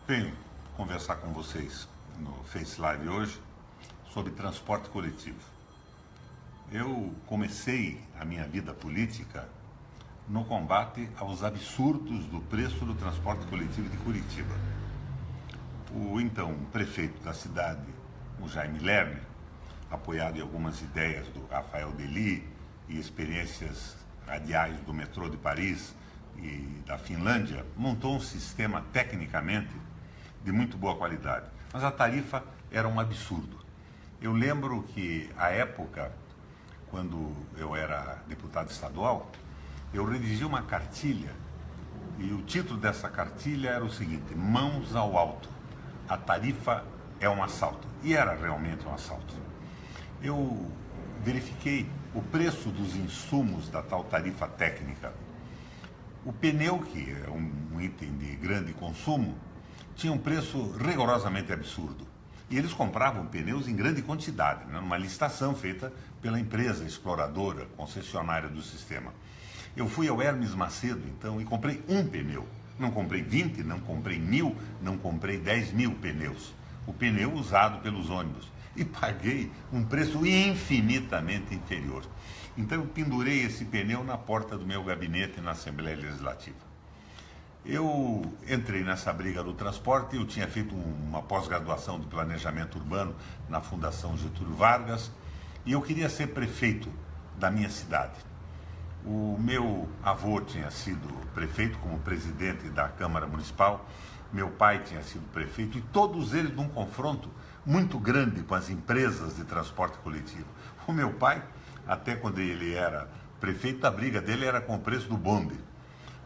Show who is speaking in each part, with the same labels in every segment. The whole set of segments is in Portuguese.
Speaker 1: Venho conversar com vocês no Face Live hoje sobre transporte coletivo. Eu comecei a minha vida política no combate aos absurdos do preço do transporte coletivo de Curitiba. O então prefeito da cidade, o Jaime Lerner, apoiado em algumas ideias do Rafael Dely e experiências radiais do metrô de Paris e da Finlândia, montou um sistema tecnicamente de muito boa qualidade, mas a tarifa era um absurdo. Eu lembro que, à época, quando eu era deputado estadual, eu redigi uma cartilha e o título dessa cartilha era o seguinte: Mãos ao alto, a tarifa é um assalto. E era realmente um assalto. Eu verifiquei o preço dos insumos da tal tarifa técnica. O pneu, que é um item de grande consumo, tinha um preço rigorosamente absurdo. E eles compravam pneus em grande quantidade, né, numa licitação feita pela empresa exploradora, concessionária do sistema. Eu fui ao Hermes Macedo, então, e comprei um pneu. Não comprei 20, não comprei 1.000, não comprei 10.000 pneus. O pneu usado pelos ônibus. E paguei um preço infinitamente inferior. Então eu pendurei esse pneu na porta do meu gabinete na Assembleia Legislativa. Eu entrei nessa briga do transporte, eu tinha feito uma pós-graduação de planejamento urbano na Fundação Getúlio Vargas e eu queria ser prefeito da minha cidade. O meu avô tinha sido prefeito como presidente da Câmara Municipal, meu pai tinha sido prefeito e todos eles num confronto muito grande com as empresas de transporte coletivo. O meu pai, até quando ele era prefeito, a briga dele era com o preço do bonde.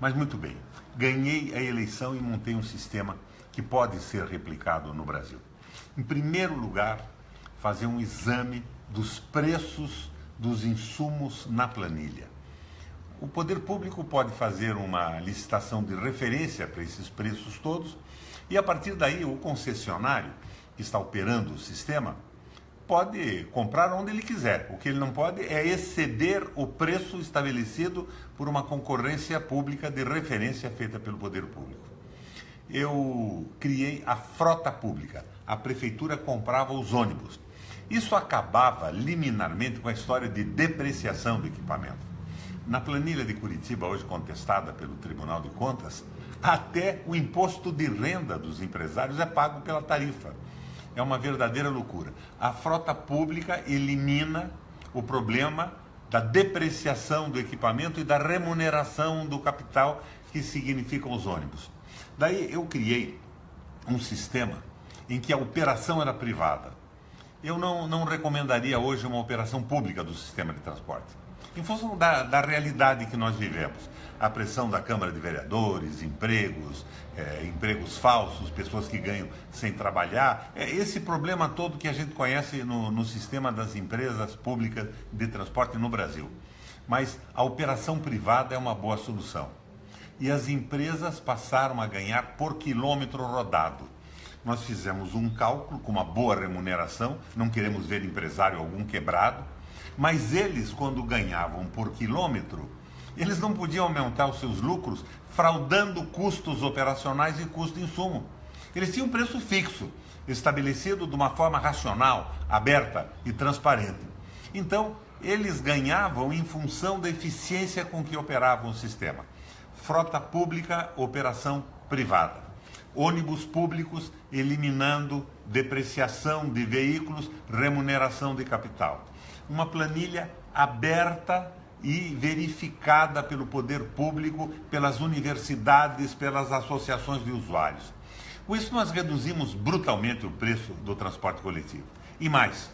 Speaker 1: Mas muito bem, ganhei a eleição e montei um sistema que pode ser replicado no Brasil. Em primeiro lugar, fazer um exame dos preços dos insumos na planilha. O poder público pode fazer uma licitação de referência para esses preços todos e, a partir daí, o concessionário que está operando o sistema pode comprar onde ele quiser. O que ele não pode é exceder o preço estabelecido por uma concorrência pública de referência feita pelo poder público. Eu criei a frota pública. A prefeitura comprava os ônibus. Isso acabava liminarmente com a história de depreciação do equipamento. Na planilha de Curitiba, hoje contestada pelo Tribunal de Contas, até o imposto de renda dos empresários é pago pela tarifa. É uma verdadeira loucura. A frota pública elimina o problema da depreciação do equipamento e da remuneração do capital que significam os ônibus. Daí eu criei um sistema em que a operação era privada. Eu não recomendaria hoje uma operação pública do sistema de transporte. Em função da realidade que nós vivemos, a pressão da Câmara de Vereadores, empregos falsos, pessoas que ganham sem trabalhar, esse problema todo que a gente conhece no sistema das empresas públicas de transporte no Brasil. Mas a operação privada é uma boa solução. E as empresas passaram a ganhar por quilômetro rodado. Nós fizemos um cálculo com uma boa remuneração, não queremos ver empresário algum quebrado, mas eles, quando ganhavam por quilômetro, eles não podiam aumentar os seus lucros fraudando custos operacionais e custo de insumo. Eles tinham um preço fixo, estabelecido de uma forma racional, aberta e transparente. Então, eles ganhavam em função da eficiência com que operavam o sistema. Frota pública, operação privada. Ônibus públicos, eliminando depreciação de veículos, remuneração de capital. Uma planilha aberta e verificada pelo poder público, pelas universidades, pelas associações de usuários. Com isso, nós reduzimos brutalmente o preço do transporte coletivo. E mais,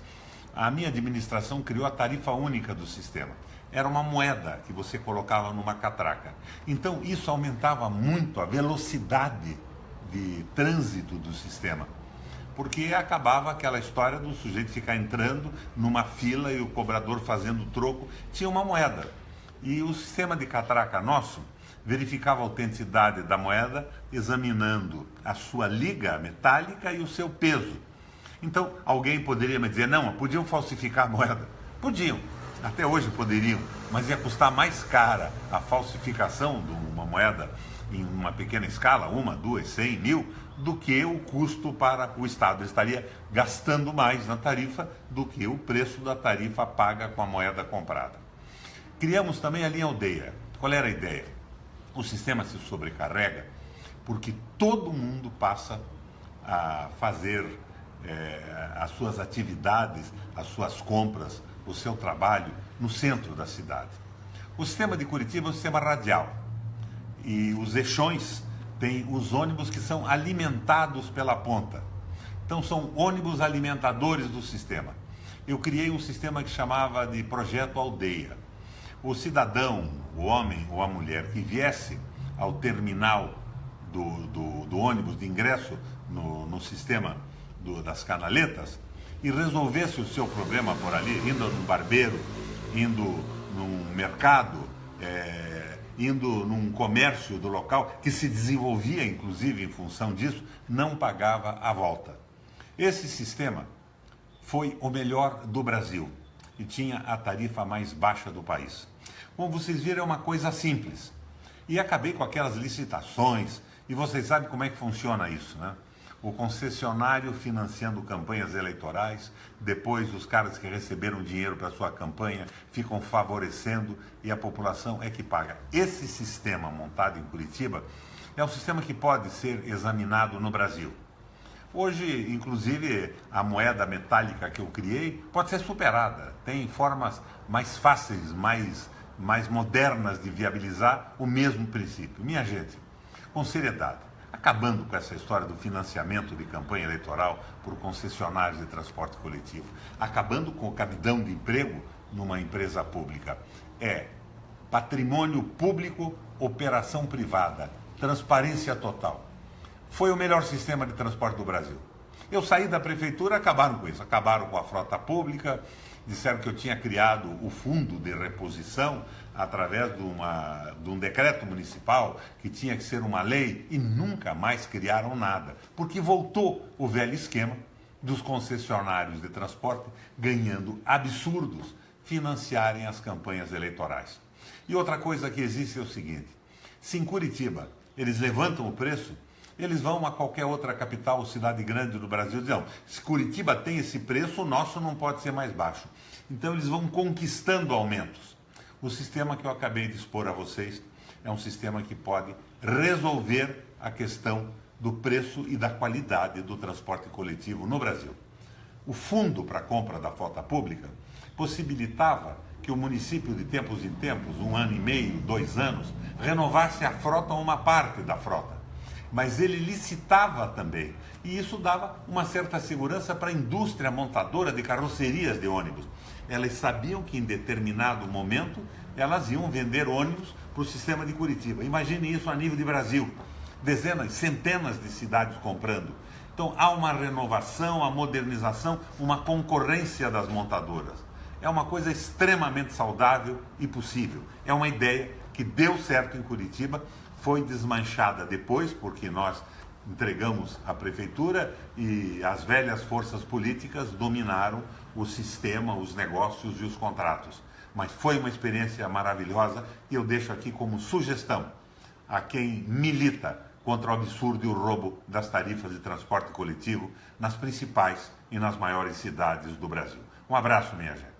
Speaker 1: a minha administração criou a tarifa única do sistema. Era uma moeda que você colocava numa catraca. Então, isso aumentava muito a velocidade de trânsito do sistema. Porque acabava aquela história do sujeito ficar entrando numa fila e o cobrador fazendo troco. Tinha uma moeda. E o sistema de catraca nosso verificava a autenticidade da moeda examinando a sua liga metálica e o seu peso. Então, alguém poderia me dizer, não, podiam falsificar a moeda. Podiam. Até hoje poderiam, mas ia custar mais cara a falsificação de uma moeda em uma pequena escala, 1, 2, 100, 1000, do que o custo para o Estado. Ele estaria gastando mais na tarifa do que o preço da tarifa paga com a moeda comprada. Criamos também a linha aldeia. Qual era a ideia? O sistema se sobrecarrega porque todo mundo passa a fazer as suas atividades, as suas compras, o seu trabalho no centro da cidade. O sistema de Curitiba é um sistema radial e os eixões têm os ônibus que são alimentados pela ponta. Então são ônibus alimentadores do sistema. Eu criei um sistema que chamava de Projeto Aldeia. O cidadão, o homem ou a mulher que viesse ao terminal do ônibus de ingresso no sistema das canaletas e resolvesse o seu problema por ali, indo num barbeiro, indo num mercado, indo num comércio do local, que se desenvolvia inclusive em função disso, não pagava a volta. Esse sistema foi o melhor do Brasil e tinha a tarifa mais baixa do país. Como vocês viram, é uma coisa simples. E acabei com aquelas licitações, e vocês sabem como é que funciona isso, né? O concessionário financiando campanhas eleitorais, depois os caras que receberam dinheiro para sua campanha ficam favorecendo e a população é que paga. Esse sistema montado em Curitiba é um sistema que pode ser examinado no Brasil. Hoje, inclusive, a moeda metálica que eu criei pode ser superada. Tem formas mais fáceis, mais modernas de viabilizar o mesmo princípio. Minha gente, com seriedade, acabando com essa história do financiamento de campanha eleitoral por concessionários de transporte coletivo, acabando com o cabidão de emprego numa empresa pública. É patrimônio público, operação privada, transparência total. Foi o melhor sistema de transporte do Brasil. Eu saí da prefeitura, acabaram com isso, acabaram com a frota pública, disseram que eu tinha criado o fundo de reposição através de um decreto municipal que tinha que ser uma lei e nunca mais criaram nada, porque voltou o velho esquema dos concessionários de transporte ganhando absurdos financiarem as campanhas eleitorais. E outra coisa que existe é o seguinte, se em Curitiba eles levantam o preço, eles vão a qualquer outra capital ou cidade grande do Brasil e dizem, não, se Curitiba tem esse preço, o nosso não pode ser mais baixo. Então eles vão conquistando aumentos. O sistema que eu acabei de expor a vocês é um sistema que pode resolver a questão do preço e da qualidade do transporte coletivo no Brasil. O fundo para a compra da frota pública possibilitava que o município de tempos em tempos, 1 ano e meio, 2 anos, renovasse a frota ou uma parte da frota. Mas ele licitava também, e isso dava uma certa segurança para a indústria montadora de carrocerias de ônibus. Elas sabiam que em determinado momento elas iam vender ônibus para o sistema de Curitiba. Imagine isso a nível de Brasil, dezenas, centenas de cidades comprando. Então há uma renovação, uma modernização, uma concorrência das montadoras. É uma coisa extremamente saudável e possível. É uma ideia que deu certo em Curitiba, foi desmanchada depois, porque nós entregamos a prefeitura e as velhas forças políticas dominaram o sistema, os negócios e os contratos. Mas foi uma experiência maravilhosa e eu deixo aqui como sugestão a quem milita contra o absurdo e o roubo das tarifas de transporte coletivo nas principais e nas maiores cidades do Brasil. Um abraço, minha gente.